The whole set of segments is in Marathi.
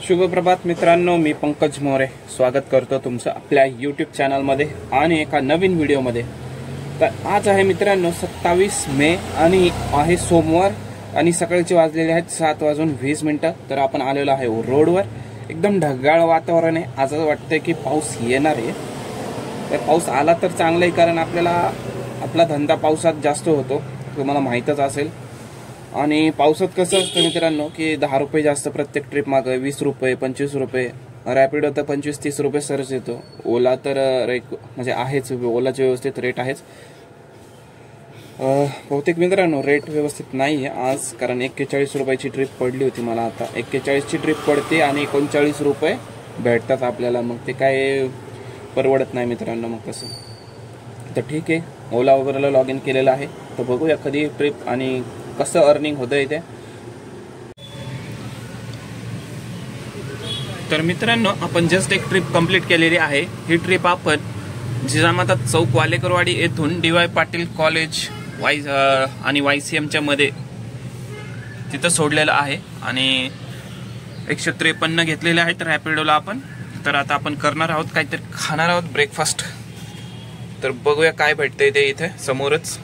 शुभ प्रभात मित्रांनो, मी पंकज मोरे स्वागत करतो तुमचं आपल्या यूट्यूब चॅनलमध्ये आणि एका नवीन व्हिडिओमध्ये। तर आज आहे मित्रांनो 27 मे आणि आहे सोमवार आणि सकाळचे वाजलेले आहेत 7:20 तर आपण आलेलो आहे रोडवर। एकदम ढगाळ वातावरण आहे। आज वाटतंय की पाऊस येणार आहे। तर पाऊस आला तर चांगलं आहे, कारण आपला धंदा पावसात जास्त होतो, तुम्हाला माहीतच असेल। आणि पावसात कसं असतं मित्रांनो की 10 रुपये जास्त प्रत्येक ट्रिप मागे, 20 रुपये 25 रुपये, रॅपिडो तर 25-30 रुपये सरच येतो। ओला तर म्हणजे आहेच, ओलाचे व्यवस्थित रेट आहेच। बहुतेक मित्रांनो रेट व्यवस्थित नाही आहे आज, कारण 41 रुपयाची ट्रिप पडली होती मला। आता 41 ची ट्रिप पडते आणि 39 रुपये भेटतात आपल्याला, मग ते काय परवडत नाही मित्रांनो। मग तसं तर ठीक आहे, ओला वगैरेला लॉग इन केलेलं आहे, तर बघूया कधी ट्रिप आणि कसं अर्निंग होतं इथे। तर मित्रांनो आपण जस्ट एक ट्रिप कंप्लीट केलेली आहे। ही ट्रिप आपण जिजामाता चौक वालेकरवाडी येथून डी.वाय. पाटील कॉलेज आणि YCMच्या मध्ये तिथं सोडलेलं आहे आणि 153 घेतलेले आहेत रॅपिडोला आपण। तर आता आपण करणार आहोत काहीतरी, खाणार आहोत ब्रेकफास्ट। तर बघूया काय भेटतंय ते इथे समोरच।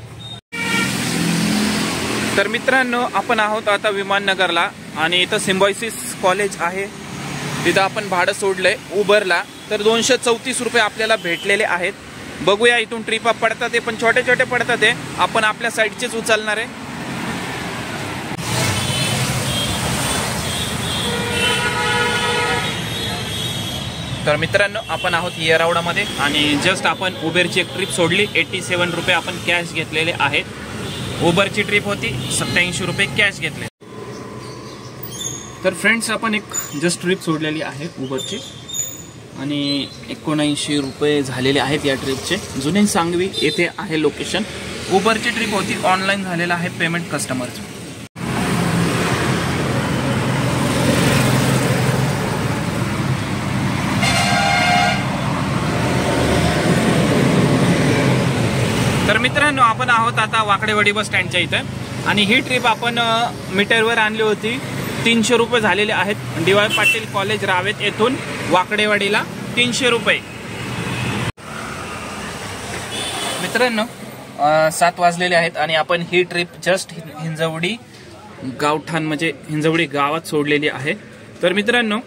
तर मित्रांनो आपण आहोत आता विमाननगरला आणि इथं सिम्बायोसिस कॉलेज आहे, तिथं आपण भाडं सोडलंय उबरला। तर 234 रुपये आपल्याला भेटलेले आहेत। बघूया इथून ट्रिपा पडतात ते, पण छोटे छोटे पडतात ते, आपण आपल्या साईडचेच उचलणार आहे। तर मित्रांनो आपण आहोत येरवडामध्ये आणि जस्ट आपण उबेरची एक ट्रिप सोडली। 87 रुपये आपण कॅश घेतलेले आहेत। उबरची ट्रिप होती 87 रुपये कॅश घेतले। तर फ्रेंड्स आपण एक जस्ट ट्रिप सोडलेली आहे उबरची आणि 79 रुपये झालेले आहेत या ट्रिपचे। जुने सांगवी येथे आहे लोकेशन। उबरची ट्रिप होती, ऑनलाईन झालेला आहे पेमेंट कस्टमरचं। तर मित्रांनो आपण आहोत आता वाकडेवाडी बस स्टँडच्या इथे आणि ही ट्रिप आपण मीटरवर आणली होती। 300 रुपये झालेले आहेत। डी.वाय. पाटील कॉलेज रावेत येथून वाकडेवाडीला 300 रुपये। मित्रांनो 7 वाजलेले आहेत आणि आपण ही ट्रिप जस्ट हिंजवडी गावठाण म्हणजे हिंजवडी गावात सोडलेली आहे। तर मित्रांनो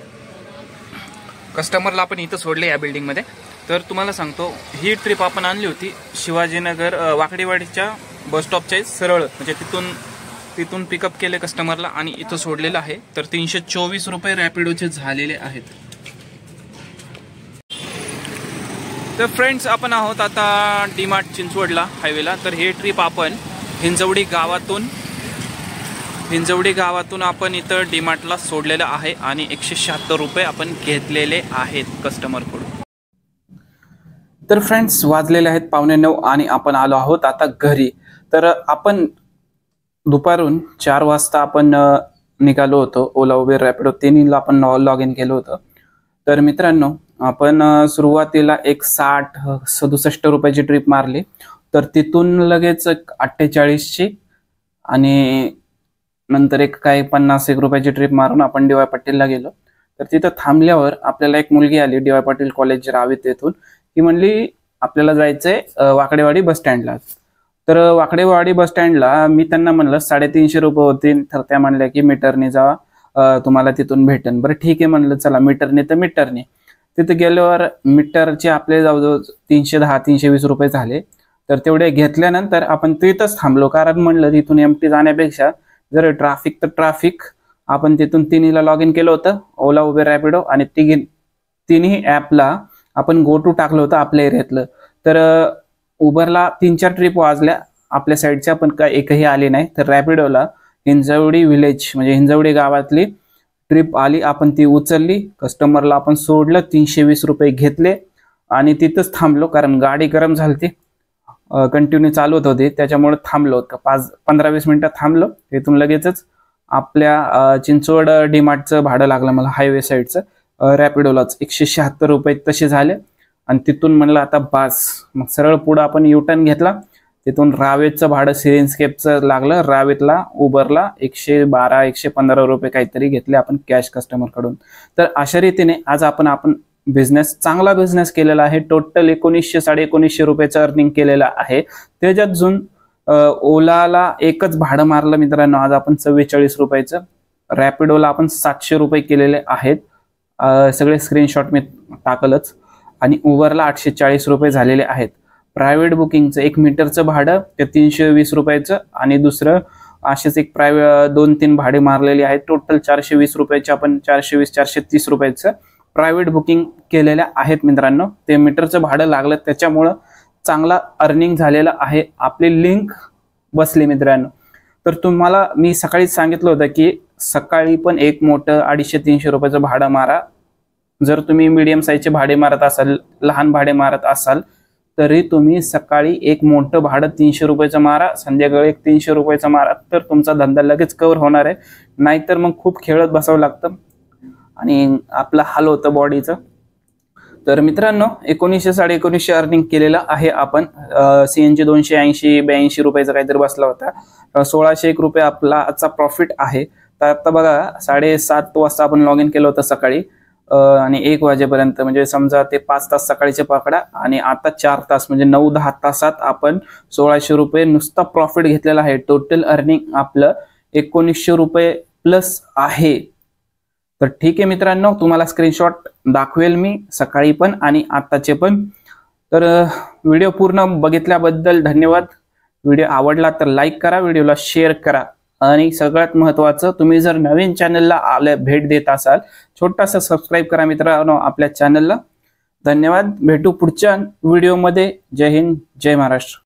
कस्टमरला आपण इथं सोडले या बिल्डिंगमध्ये। तर तुम्हाला सांगतो ही ट्रिप आपण आणली होती शिवाजीनगर वाकडेवाडीच्या बस स्टॉपच्या सरळ, म्हणजे तिथून पिकअप केले कस्टमरला आणि इथं सोडलेलं आहे। तर 324 रुपये रॅपिडोचे झालेले आहेत। तर फ्रेंड्स आपण आहोत आता डी-मार्ट चिंचवडला हायवेला। तर ही ट्रिप आपण हिंजवडी गावातून आपण इथं डी-मार्टला सोडलेलं आहे आणि 176 रुपये आपण घेतलेले आहेत कस्टमरकडून। तर फ्रेंड्स वाजलेले आहेत 8:45 आणि आपण आलो आहोत आता घरी। तर आपण दुपारून 4 वाजता आपण निघालो होतो। ओला उबेर रॅपिडो तिन्हीला आपण लॉग इन केलं होतं। तर मित्रांनो आपण सुरुवातीला एक 60-67 रुपयाची ट्रिप मारली, तर तिथून लगेच 48ची आणि नंतर एक काही 50 रुपयाची ट्रिप मारून आपण डी.वाय. पाटीलला गेलो। तर तिथं थांबल्यावर आपल्याला एक मुलगी आली डी.वाय. पाटील कॉलेज रावेत येथून। ती म्हणली आपल्याला जायचंय वाकडेवाडी बस स्टँडला। तर वाकडेवाडी बस स्टँडला मी त्यांना म्हणलं 350 रुपये होतील, तर त्या म्हणल्या की मीटरने जावा, तुम्हाला तिथून भेटेन। बरं ठीक आहे म्हणलं, चला मीटरने तर मीटरने। तिथे गेल्यावर मीटरचे आपले जवळजवळ 310-320 रुपये झाले। तर तेवढे घेतल्यानंतर आपण तिथंच थांबलो, कारण म्हणलं तिथून एमटी जाण्यापेक्षा जर ट्रॅफिक तर ट्रॅफिक, आपण तिथून तिन्हीला लॉग इन केलं होतं, ओला उबेर रॅपिडो आणि तिन्ही ॲपला आपण गो टू टाकलं होतं आपल्या एरियातलं। तर उबरला 3-4 ट्रिप वाजल्या आपल्या साईडच्या, पण काय एकही आली नाही। तर रॅपिडोला हिंजवडी विलेज म्हणजे हिंजवडी गावातली ट्रिप आली, आपण ती उचलली, कस्टमरला आपण सोडलं, 320 रुपये घेतले आणि तिथंच थांबलो, कारण गाडी गरम झाली, कंटिन्यू चालवत होती, त्याच्यामुळे थांबलो। 15-20 मिनिटं थांबलो। तिथून लगेचच आपल्या चिंचवड डी-मार्टचं भाडं लागलं मला हायवे साईडचं, रॅपिडोलाच 176 रुपये तसे झाले। आणि तिथून म्हणलं आता बास, मग सरळ पुढं आपण युटर्न घेतला तिथून रावेतचं भाडं सिरेनस्केपचं लागलं, रावेतला उबरला 112-115 रुपये काहीतरी घेतले आपण कॅश कस्टमरकडून. तर अशा रीतीने आज आपण बिझनेस, चांगला बिझनेस केलेला आहे. टोटल 1900-1950 रुपयाचं अर्निंग केलेलं आहे. त्याच्यात अजून ओलाला एकच भाडं मारलं मित्रांनो आज आपण 44 रुपयाचं. रॅपिडोला आपण 700 रुपये केलेले आहेत, सगळे स्क्रीनशॉट मी टाकलच. आणि उबरला 840 रुपये झालेले आहेत. प्रायव्हेट बुकिंगचं 1 मीटरचं भाडं ते 320 रुपयाचं आणि दुसरं असेच एक प्रायव्हेट 2-3 भाडे मारलेले आहेत. टोटल 420 रुपयाचे आपण 420-430 रुपयाचं प्रायव्हेट बुकिंग केलेल्या आहेत मित्रांनो. ते मीटरचं भाडं लागलं त्याच्यामुळं चांगला अर्निंग झालेलं आहे. आपली लिंक बसली मित्रांनो. तर तुम्हाला मी सकाळीच सांगितलं होतं की सकाळी पण एक मोठं 250-300 रुपयाचं भाडं मारा. जर तुम्ही मीडियम साईजचे भाडे मारत असाल, लहान भाडे मारत असाल, तरी तुम्ही सकाळी एक मोठं भाडं 300 रुपयाचं मारा, संध्याकाळी एक 300 रुपयाचं मारा, तर तुमचा धंदा लगेच कव्हर होणार आहे. नाहीतर मग खूप खेळत बसावं लागतं आणि आपला हाल होतं बॉडीचं. तर मित्रांनो 1900-1950 अर्निंग केलेलं आहे आपण. CNG 280-82 रुपयाचा काहीतरी बसला होता. 1601 रुपये आपला आजचा प्रॉफिट आहे. तर आता बघा 7:30 वाजता आपण लॉग इन केलं होतं सकाळी आणि 1 वाजेपर्यंत, म्हणजे समजा ते 5 तास सकाळीचे पकडा आणि आता 4 तास म्हणजे 9-10 तासात आपण 1600 रुपये नुसता प्रॉफिट घेतलेला आहे. टोटल अर्निंग आपलं 1900 रुपये प्लस आहे. तर ठीक आहे मित्रांनो, तुम्हाला स्क्रीनशॉट दाखवेल मी सकाळी पण आणि आताचे पण. तर व्हिडिओ पूर्ण बघितल्याबद्दल धन्यवाद. व्हिडिओ आवडला तर लाईक करा, व्हिडिओला शेअर करा आणि सगळ्यात महत्त्वाचं, तुम्ही जर नवीन चॅनलला भेट देत असाल, छोटासा सबस्क्राईब करा मित्रांनो आपल्या चॅनलला. धन्यवाद. भेटू पुढच्या व्हिडिओमध्ये. जय हिंद, जय महाराष्ट्र.